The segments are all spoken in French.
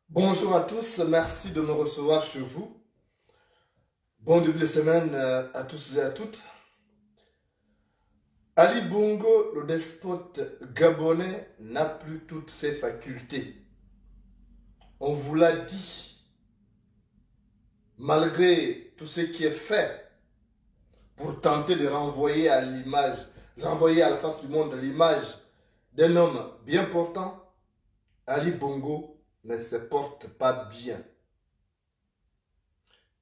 Bonjour à tous, merci de me recevoir chez vous. Bon début de semaine à tous et à toutes. Ali Bongo, le despote gabonais, n'a plus toutes ses facultés. On vous l'a dit. Malgré tout ce qui est fait pour tenter de renvoyer à l'image, renvoyer à la face du monde l'image d'un homme bien portant, Ali Bongo ne se porte pas bien.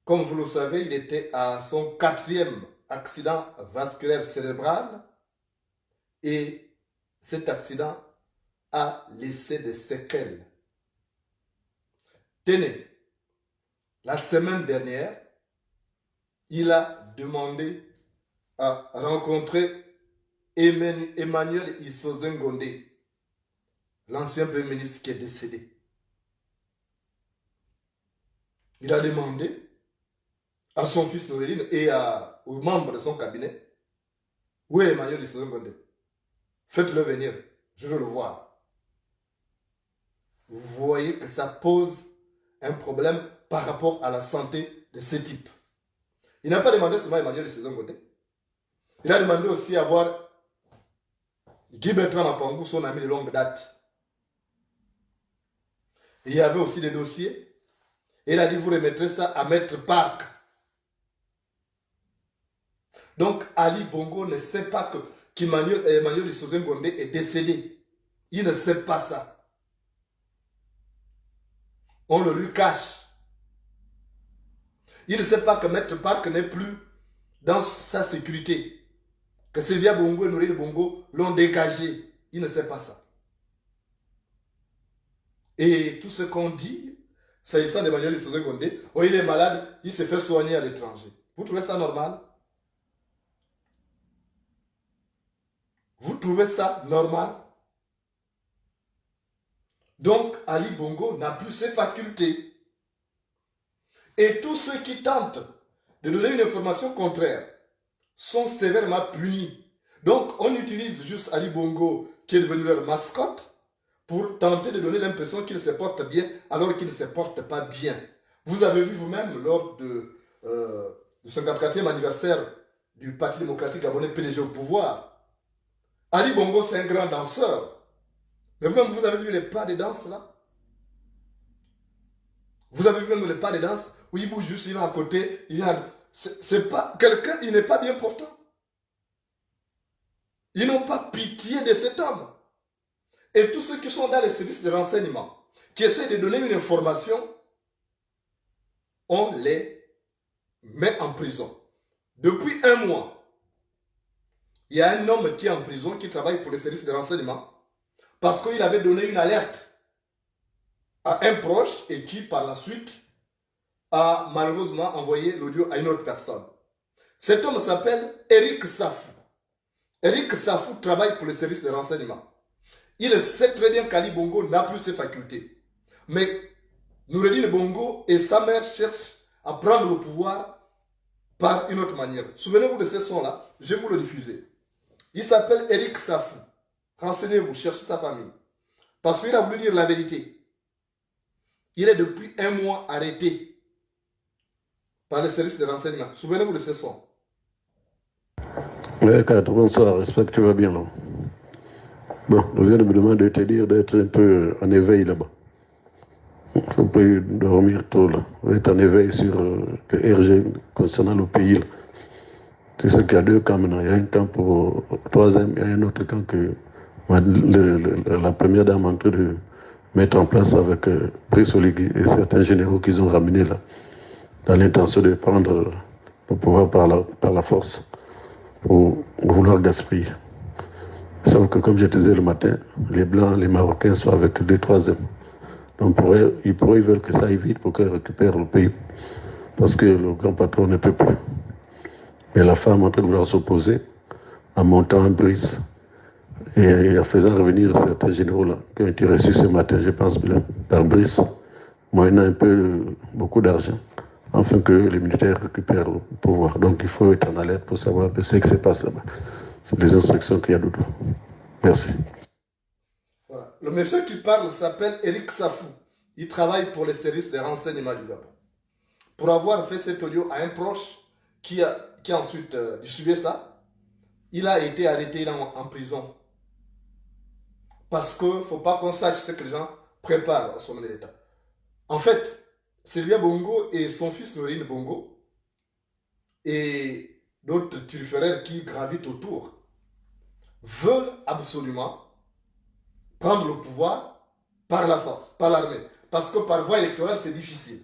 Comme vous le savez, il était à son 4e accident vasculaire cérébral et cet accident a laissé des séquelles. Tenez, la semaine dernière, il a demandé à rencontrer Emmanuel Isozen Gondé, l'ancien Premier ministre qui est décédé. Il a demandé à son fils Noureddine et aux membres de son cabinet, où est Emmanuel Isozen Gondé? Faites-le venir, je veux le voir. Vous voyez que ça pose un problème par rapport à la santé de ce type. Il n'a pas demandé seulement Emmanuel Isozen Gondé. Il a demandé aussi à voir Guy Bertrand Apangou, son ami de longue date. il y avait aussi des dossiers. Et il a dit, vous remettrez ça à Maître Park. Donc, Ali Bongo ne sait pas qu'Emmanuel Isoze Ngondé est décédé. Il ne sait pas ça. On le lui cache. Il ne sait pas que Maître Park n'est plus dans sa sécurité. Que Sylvia Bongo et Norine Bongo l'ont dégagé. Il ne sait pas ça. Et tout ce qu'on dit, s'agissant d'Emmanuel Isoze Ngondé, oh, il est malade, il se fait soigner à l'étranger. Vous trouvez ça normal? Vous trouvez ça normal? Donc, Ali Bongo n'a plus ses facultés. Et tous ceux qui tentent de donner une information contraire sont sévèrement punis. Donc, on utilise juste Ali Bongo, qui est devenu leur mascotte, pour tenter de donner l'impression qu'il se porte bien, alors qu'il ne se porte pas bien. Vous avez vu vous-même, lors du 54e anniversaire du Parti démocratique gabonais PDG au pouvoir, Ali Bongo, c'est un grand danseur. Mais vous-même, vous avez vu les pas de danse là? Vous avez vu même les pas de danse où il bouge juste, il va à côté, il a... C'est pas quelqu'un, il n'est pas bien portant. Ils n'ont pas pitié de cet homme. Et tous ceux qui sont dans les services de renseignement, qui essaient de donner une information, on les met en prison. Depuis un mois, il y a un homme qui est en prison, qui travaille pour les services de renseignement, parce qu'il avait donné une alerte à un proche et qui, par la suite, a malheureusement envoyé l'audio à une autre personne. Cet homme s'appelle Eric Safou. Eric Safou travaille pour les services de renseignement. Il sait très bien qu'Ali Bongo n'a plus ses facultés. Mais Noureddine Bongo et sa mère cherchent à prendre le pouvoir par une autre manière. Souvenez-vous de ce son-là, je vais vous le diffuser. Il s'appelle Eric Safou. Renseignez-vous, cherchez sa famille. Parce qu'il a voulu dire la vérité. Il est depuis un mois arrêté par les services de renseignement. Souvenez-vous de ce son. Oui, bonsoir, j'espère que tu vas bien là. Bon, je viens de me demander de te dire d'être un peu en éveil là-bas. Il faut pas dormir tôt là. On est en éveil sur le RG concernant le pays là. Tu sais qu'il y a deux camps maintenant. Il y a un camp pour le troisième, il y a un autre camp que la première dame est en train de mettre en place avec Brice Oligui et certains généraux qu'ils ont ramenés là, dans l'intention de prendre le pouvoir par la force pour vouloir gaspiller. Sauf que, comme je te disais le matin, les Blancs, les Marocains sont avec deux troisièmes. Donc, ils veulent que ça aille vite pour qu'ils récupèrent le pays. Parce que le grand patron ne peut plus. Mais la femme est en train de vouloir s'opposer en montant un Brice et en faisant revenir certains généraux là, qui ont été reçus ce matin, je pense bien, par Brice, moyennant beaucoup d'argent, afin que les militaires récupèrent le pouvoir. Donc, il faut être en alerte pour savoir un peu ce qui se passe là-bas. C'est les instructions qu'il y a dedans. Merci. Voilà. Le monsieur qui parle s'appelle Eric Safou. Il travaille pour les services de renseignement du Gabon. Pour avoir fait cet audio à un proche qui a ensuite distribué ça, il a été arrêté en prison. Parce qu'il ne faut pas qu'on sache ce que les gens préparent à son État. En fait, Sylvia Bongo et son fils Norine Bongo et d'autres turferaires qui gravitent autour veulent absolument prendre le pouvoir par la force, par l'armée. Parce que par voie électorale, c'est difficile.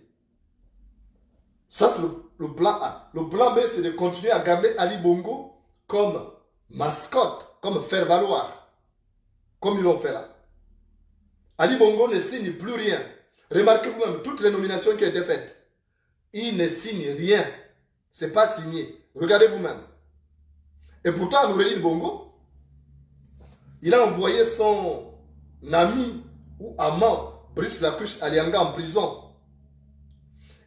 Ça, c'est le plan A. Le plan B, c'est de continuer à garder Ali Bongo comme mascotte, comme faire valoir, comme ils l'ont fait là. Ali Bongo ne signe plus rien. Remarquez vous-même, toutes les nominations qui ont été faites, il ne signe rien. Ce n'est pas signé. Regardez vous-même. Et pourtant, Noureddine Bongo, il a envoyé son ami ou amant, Brice Lacruche Alianga, en prison.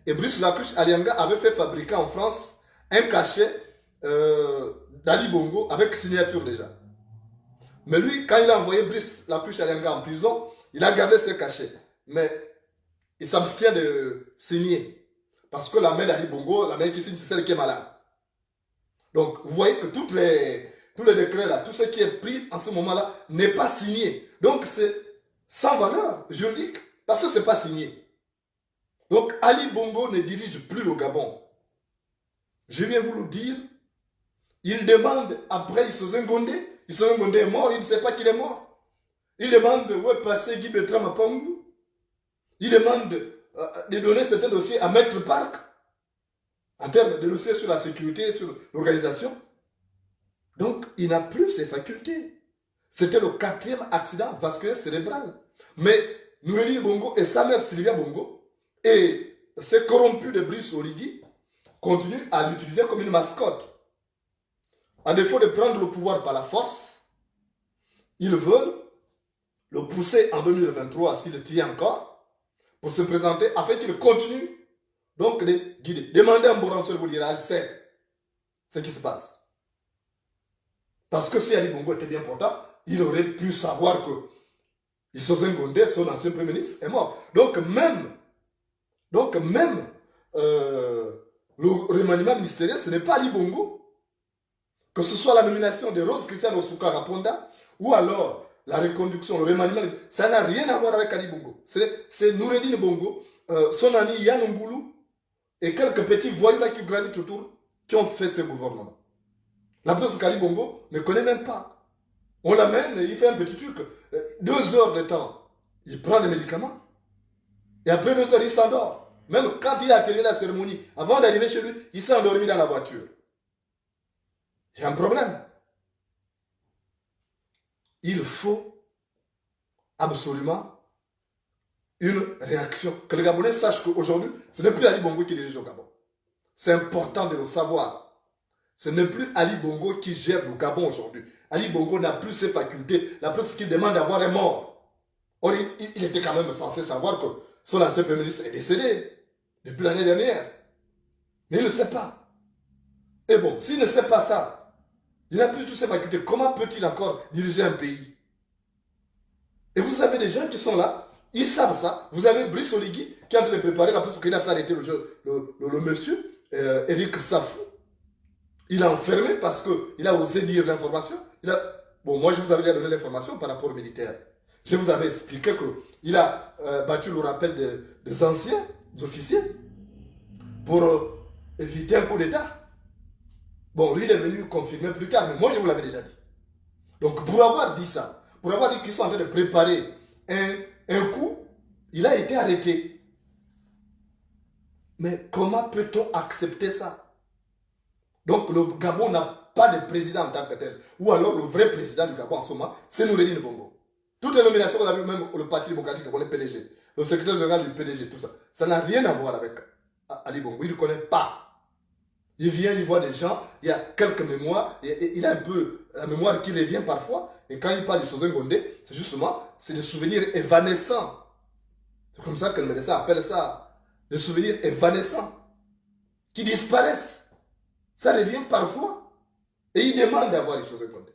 Et Brice Lacruche Alianga avait fait fabriquer en France un cachet d'Ali Bongo avec signature déjà. Mais lui, quand il a envoyé Brice Lacruche Alianga en prison, il a gardé ce cachet. Mais il s'abstient de signer. Parce que la main d'Ali Bongo, la main qui signe, c'est celle qui est malade. Donc, vous voyez que tous les décrets là, tout ce qui est pris en ce moment-là n'est pas signé. Donc, c'est sans valeur juridique. Parce que ce n'est pas signé. Donc Ali Bongo ne dirige plus le Gabon. Je viens vous le dire. Il demande après Issoze Ngonde. Issoze Ngonde est mort, il ne sait pas qu'il est mort. Il demande où est passé Guy Bertrand Mapangu. Il demande de donner certains dossiers à Maître Park en termes de dossiers sur la sécurité, sur l'organisation. Donc, il n'a plus ses facultés. C'était le 4e accident vasculaire cérébral. Mais Noureddine Bongo et sa mère Sylvia Bongo et ces corrompus de Brice Oligui continuent à l'utiliser comme une mascotte. À défaut de prendre le pouvoir par la force, ils veulent le pousser en 2023 s'il tient encore pour se présenter afin qu'il continue donc de guider. Demandez à Mboranso vous dira, elle sait ce qui se passe. Parce que si Ali Bongo était bien portant, il aurait pu savoir que Issoze Ngonde, son ancien premier ministre, est mort. Donc même le remaniement ministériel, ce n'est pas Ali Bongo. Que ce soit la nomination de Rose Christiane Osuka Raponda ou alors la reconduction, le remaniement, ça n'a rien à voir avec Ali Bongo. C'est Noureddine Bongo, son ami Yann Ngoulou et quelques petits voyous là qui gravitent autour qui ont fait ce gouvernement. La preuve, c'est qu'Ali Bongo ne connaît même pas. On l'amène, il fait un petit truc. 2 heures de temps, il prend les médicaments. Et après 2 heures, il s'endort. Même quand il a terminé la cérémonie, avant d'arriver chez lui, il s'est endormi dans la voiture. Il y a un problème. Il faut absolument une réaction. Que les Gabonais sachent qu'aujourd'hui, ce n'est plus Ali Bongo qui dirige le Gabon. C'est important de le savoir. Ce n'est plus Ali Bongo qui gère le Gabon aujourd'hui. Ali Bongo n'a plus ses facultés. La preuve, c'est qu'il demande d'avoir un mort. Or, il était quand même censé savoir que son ancien premier ministre est décédé depuis l'année dernière. Mais il ne sait pas. Et bon, s'il ne sait pas ça, il n'a plus toutes ses facultés. Comment peut-il encore diriger un pays? Et vous avez des gens qui sont là, ils savent ça. Vous avez Brice Oligui qui est en train de préparer la preuve qu'il a fait arrêter le monsieur, Eric Safou. Il a enfermé parce qu'il a osé dire l'information. Bon, moi je vous avais déjà donné l'information par rapport aux militaires. Je vous avais expliqué qu'il a battu le rappel des anciens officiers pour éviter un coup d'État. Bon, lui, il est venu confirmer plus tard, mais moi, je vous l'avais déjà dit. Donc, pour avoir dit ça, pour avoir dit qu'ils sont en train de préparer un coup, il a été arrêté. Mais comment peut-on accepter ça? Donc, le Gabon n'a pas de président en tant que tel. Ou alors, le vrai président du Gabon en ce moment, c'est Noureddine Bongo. Toutes les nominations qu'on a vues, même le Parti démocratique gabonais, PDG, le secrétaire général du PDG, tout ça, ça n'a rien à voir avec Ali Bongo. Il ne connaît pas. Il vient, il voit des gens, il y a quelques mémoires, et il a un peu la mémoire qui revient parfois, et quand il parle de Issoze Ngonde, c'est justement, c'est des souvenirs évanescents. C'est comme ça que le médecin appelle ça, des souvenirs évanescents, qui disparaissent. Ça revient parfois, et il demande d'avoir Issoze Ngonde.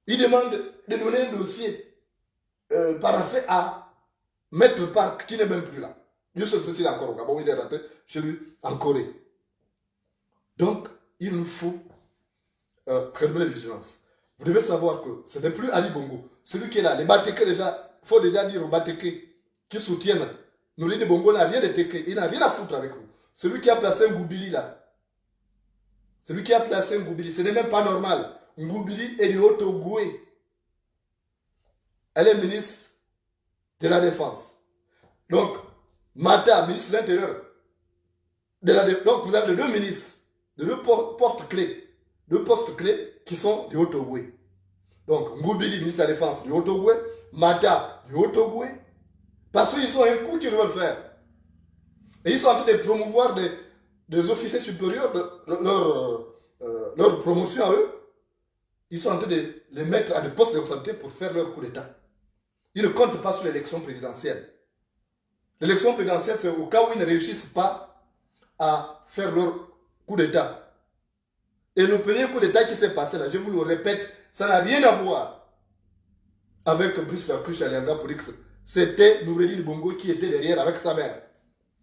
Il demande de donner un dossier paraffé à Maître Park, qui n'est même plus là. Dieu seul sait s'il est encore au Gabon, il est rentré chez lui en Corée. Donc, il nous faut très bonne vigilance. Vous devez savoir que ce n'est plus Ali Bongo. Celui qui est là, les Bateke déjà, il faut déjà dire aux Bateke qui soutiennent Noureddine Bongo n'a rien de Teke, il n'a rien à foutre avec vous. Celui qui a placé un Ngoubili là, celui qui a placé un Ngoubili, ce n'est même pas normal. Ngoubili est du Haut-Ogoué. Elle est ministre de la Défense. Donc, Mata, ministre de l'Intérieur. Donc, vous avez 2 ministres. De 2 porte-clés, 2 postes-clés qui sont du Haut-Ogoué. Donc, Ngoubili, ministre de la Défense du Haut-Ogoué, Mata du Haut-Ogoué, parce qu'ils ont un coup qu'ils veulent faire. Et ils sont en train de promouvoir des officiers supérieurs, leur promotion à eux. Ils sont en train de les mettre à des postes de responsabilité pour faire leur coup d'État. Ils ne comptent pas sur l'élection présidentielle. L'élection présidentielle, c'est au cas où ils ne réussissent pas à faire leur coup d'État. Et le premier coup d'État qui s'est passé là, je vous le répète, ça n'a rien à voir avec Brice Alianga pour dire que c'était Noureddine Bongo qui était derrière avec sa mère.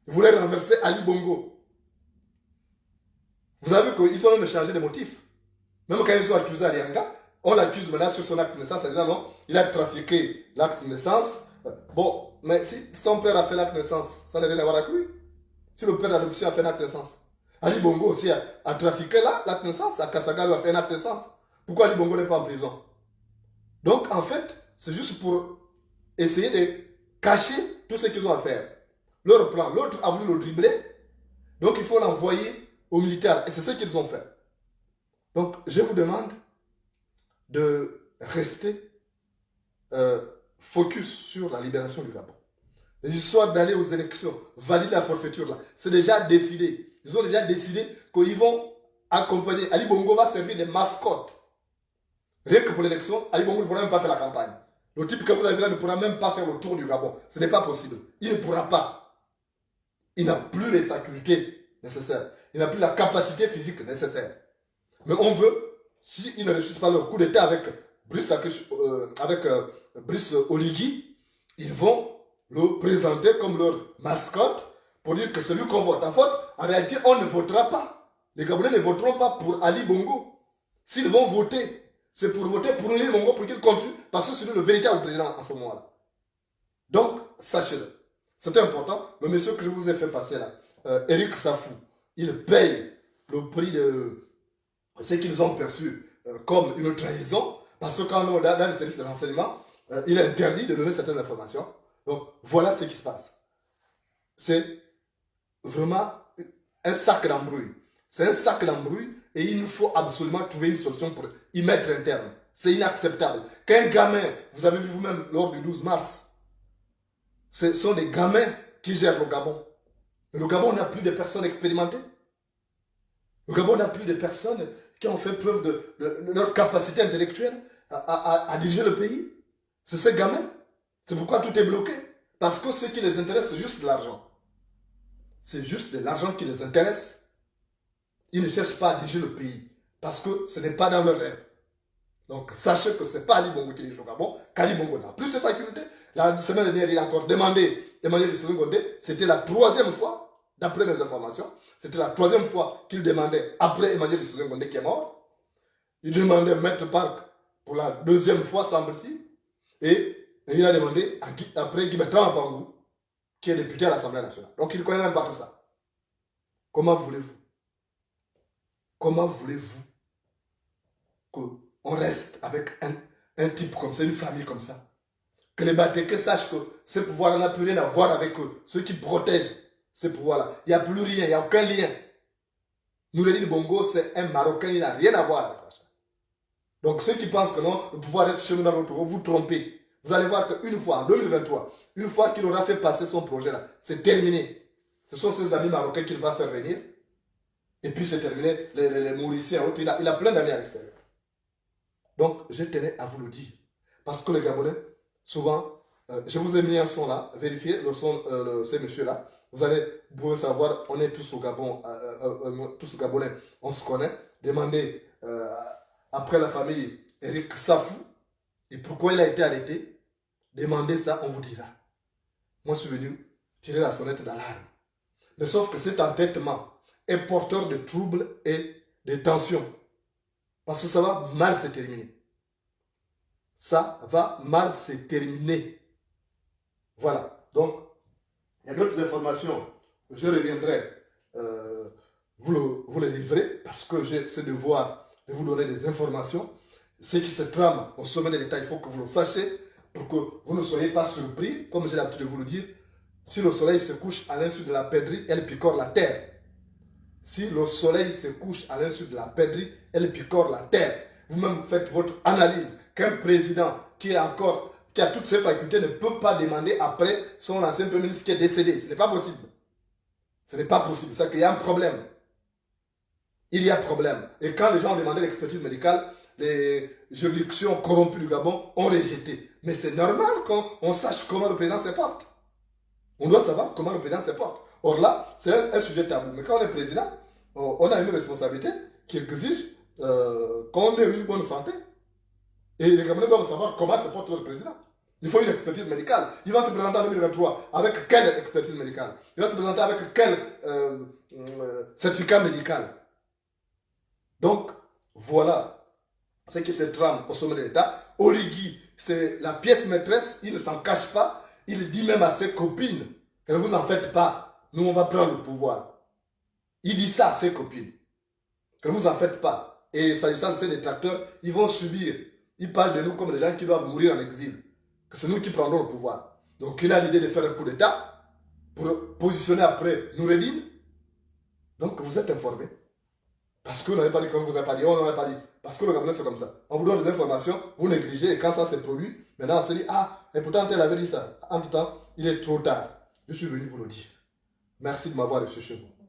Il voulait renverser Ali Bongo. Vous avez vu qu'ils ont même changé de motif. Même quand ils ont accusé Alianga, on l'accuse maintenant sur son acte de naissance en disant non, il a trafiqué l'acte de naissance Bon, mais si son père a fait l'acte de naissance, ça n'a rien à voir avec lui. Si le père d'adoption a fait un acte de naissance. Ali Bongo aussi a trafiqué là, l'acte de naissance. À Kassaga a fait un acte de naissance. Pourquoi Ali Bongo n'est pas en prison? Donc, en fait, c'est juste pour essayer de cacher tout ce qu'ils ont à faire. Leur plan, l'autre a voulu le dribbler. Donc, il faut l'envoyer aux militaires. Et c'est ce qu'ils ont fait. Donc, je vous demande de rester focus sur la libération du Gabon. L'histoire d'aller aux élections, valider la forfaiture là, c'est déjà décidé. Ils ont déjà décidé qu'ils vont accompagner. Ali Bongo va servir de mascotte. Rien que pour l'élection, Ali Bongo ne pourra même pas faire la campagne. Le type que vous avez là ne pourra même pas faire le tour du Gabon. Ce n'est pas possible. Il ne pourra pas. Il n'a plus les facultés nécessaires. Il n'a plus la capacité physique nécessaire. Mais on veut, s'ils ne réussissent pas leur coup d'État avec Brice Oligui, ils vont le présenter comme leur mascotte pour dire que c'est lui qu'on vote. En fait, en réalité, on ne votera pas. Les Gabonais ne voteront pas pour Ali Bongo. S'ils vont voter, c'est pour voter pour Ali Bongo pour qu'il continue, parce que c'est lui le véritable président en ce moment-là. Donc, sachez-le. C'est important. Le monsieur que je vous ai fait passer là, Eric Safou, il paye le prix de ce qu'ils ont perçu comme une trahison, parce que quand on est dans le service de renseignement, il est interdit de donner certaines informations. Donc, voilà ce qui se passe. C'est vraiment un sac d'embrouille. C'est un sac d'embrouille et il nous faut absolument trouver une solution pour y mettre un terme. C'est inacceptable. Qu'un gamin, vous avez vu vous-même lors du 12 mars, ce sont des gamins qui gèrent le Gabon. Le Gabon n'a plus de personnes expérimentées. Le Gabon n'a plus de personnes qui ont fait preuve de leur capacité intellectuelle à diriger le pays. C'est ces gamins. C'est pourquoi tout est bloqué. Parce que ce qui les intéresse, c'est juste de l'argent. C'est juste de l'argent qui les intéresse. Ils ne cherchent pas à diriger le pays. Parce que ce n'est pas dans leur rêve. Donc, sachez que ce n'est pas Ali Bongo qui dirige le Gabon. qu'Ali Bongo n'a plus de facultés. La semaine dernière, il a encore demandé Emmanuel Gondé. C'était la 3e fois, d'après mes informations, c'était la 3e fois qu'il demandait, après Emmanuel Gondé qui est mort, il demandait Maître Park pour la 2e fois, semble-t-il. Et il a demandé après Guy Bertrand Pangou, qui est député à l'Assemblée nationale. Donc il ne connaît même pas tout ça. Comment voulez-vous qu'on reste avec un type comme ça, une famille comme ça? Que les Batékés sachent que ce pouvoir n'a plus rien à voir avec eux. Ceux qui protègent ce pouvoir-là. Il n'y a plus rien, il n'y a aucun lien. Noureddin Bongo, c'est un Marocain, il n'a rien à voir avec ça. Donc ceux qui pensent que non, le pouvoir reste chez nous dans notre vous trompez. Vous allez voir qu'une fois, en 2023, une fois qu'il aura fait passer son projet-là, c'est terminé. Ce sont ses amis marocains qu'il va faire venir. Et puis c'est terminé. Les Mauriciens, il a plein d'amis à l'extérieur. Donc je tenais à vous le dire. Parce que les Gabonais, souvent, je vous ai mis un son là, vérifiez le son, ces messieurs-là. Vous pouvez savoir, on est tous au Gabon, tous Gabonais, on se connaît. Demandez après la famille Eric Safou, et pourquoi il a été arrêté. Demandez ça, on vous dira. Moi, je suis venu tirer la sonnette d'alarme. Mais sauf que cet entêtement est porteur de troubles et de tensions. Parce que ça va mal se terminer. Ça va mal se terminer. Voilà. Donc, il y a d'autres informations. Je reviendrai vous les livrer parce que j'ai ce devoir de vous donner des informations. Ce qui se trame au sommet de l'État, il faut que vous le sachiez pour que vous ne soyez pas surpris. Comme j'ai l'habitude de vous le dire, si le soleil se couche à l'insu de la perdrix, elle picore la terre. Si le soleil se couche à l'insu de la perdrix, elle picore la terre. Vous-même faites votre analyse qu'un président qui a toutes ses facultés ne peut pas demander après son ancien premier ministre qui est décédé. Ce n'est pas possible. Ce n'est pas possible. C'est qu'il y a un problème. Il y a problème. Et quand les gens ont demandé l'expertise médicale, les juridictions corrompues du Gabon ont rejeté. Mais c'est normal qu'on sache comment le président se porte. On doit savoir comment le président se porte. Or là, c'est un sujet tabou. Mais quand on est président, on a une responsabilité qui exige qu'on ait une bonne santé. Et les Gabonais doivent savoir comment se porte le président. Il faut une expertise médicale. Il va se présenter en 2023 avec quelle expertise médicale? Il va se présenter avec quel certificat médical? Donc, voilà ce qui se trame au sommet de l'État. Oligui, c'est la pièce maîtresse, il ne s'en cache pas. Il dit même à ses copines que ne vous en faites pas, nous on va prendre le pouvoir. Il dit ça à ses copines, que ne vous en faites pas. Et s'agissant de ces détracteurs, ils vont subir. Ils parlent de nous comme des gens qui doivent mourir en exil, que c'est nous qui prendrons le pouvoir. Donc il a l'idée de faire un coup d'État pour positionner après Noureddin. Donc vous êtes informés. Parce que vous n'avez pas dit, comme vous n'avez pas dit, on n'avait pas dit. Parce que le Gabonais c'est comme ça. On vous donne des informations, vous négligez, et quand ça s'est produit, maintenant on se dit, ah, et pourtant elle avait dit ça. En tout temps, il est trop tard. Je suis venu pour le dire. Merci de m'avoir reçu chez vous.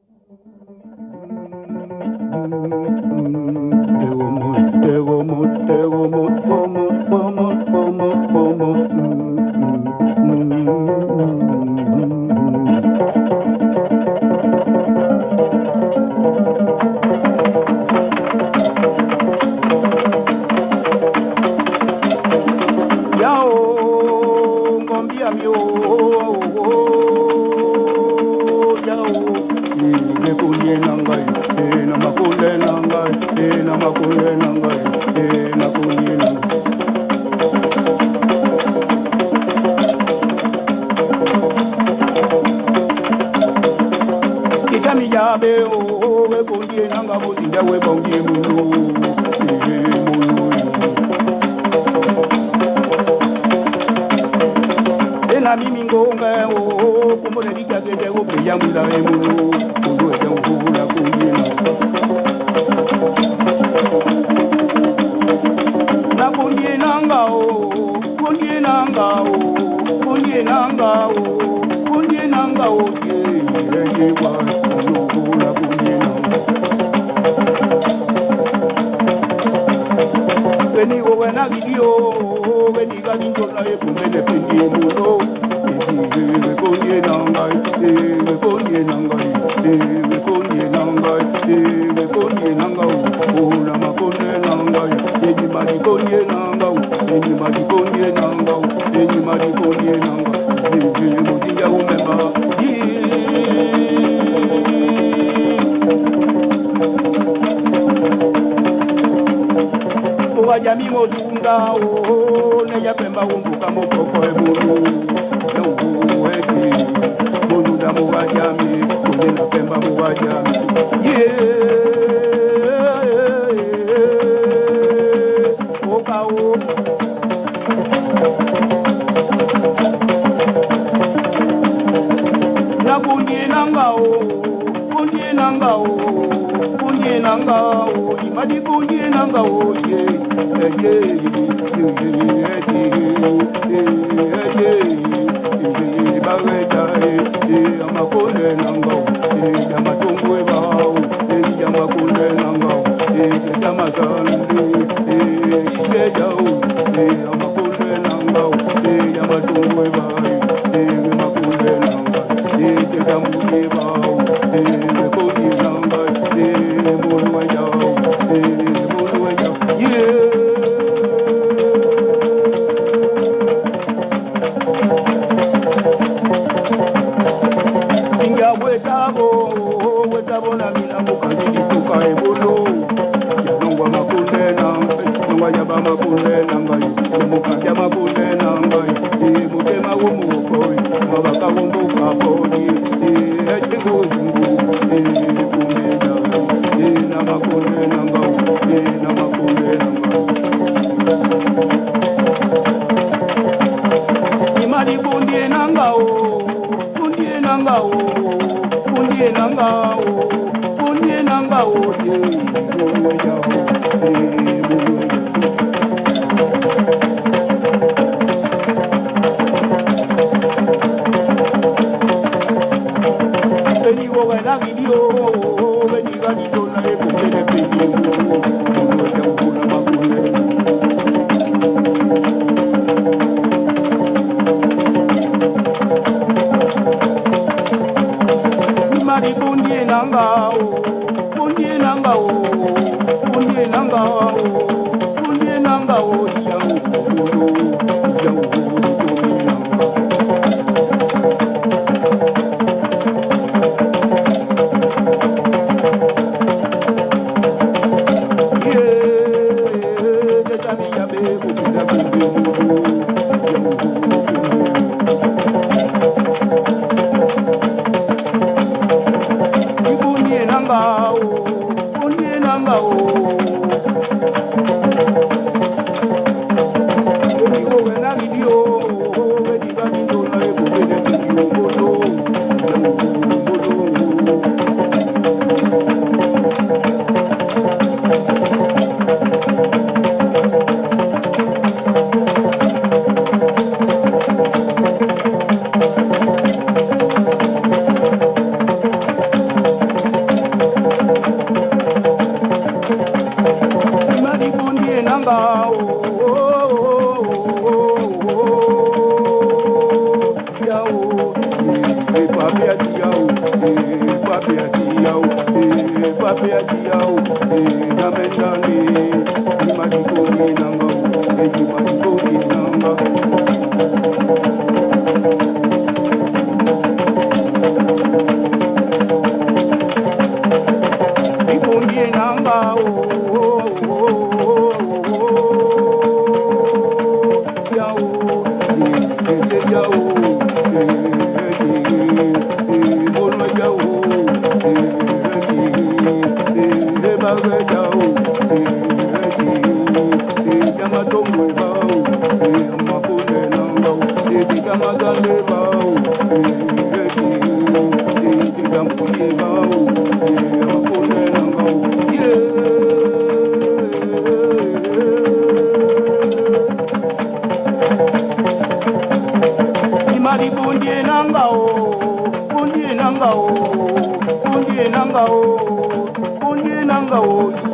Kundie nangao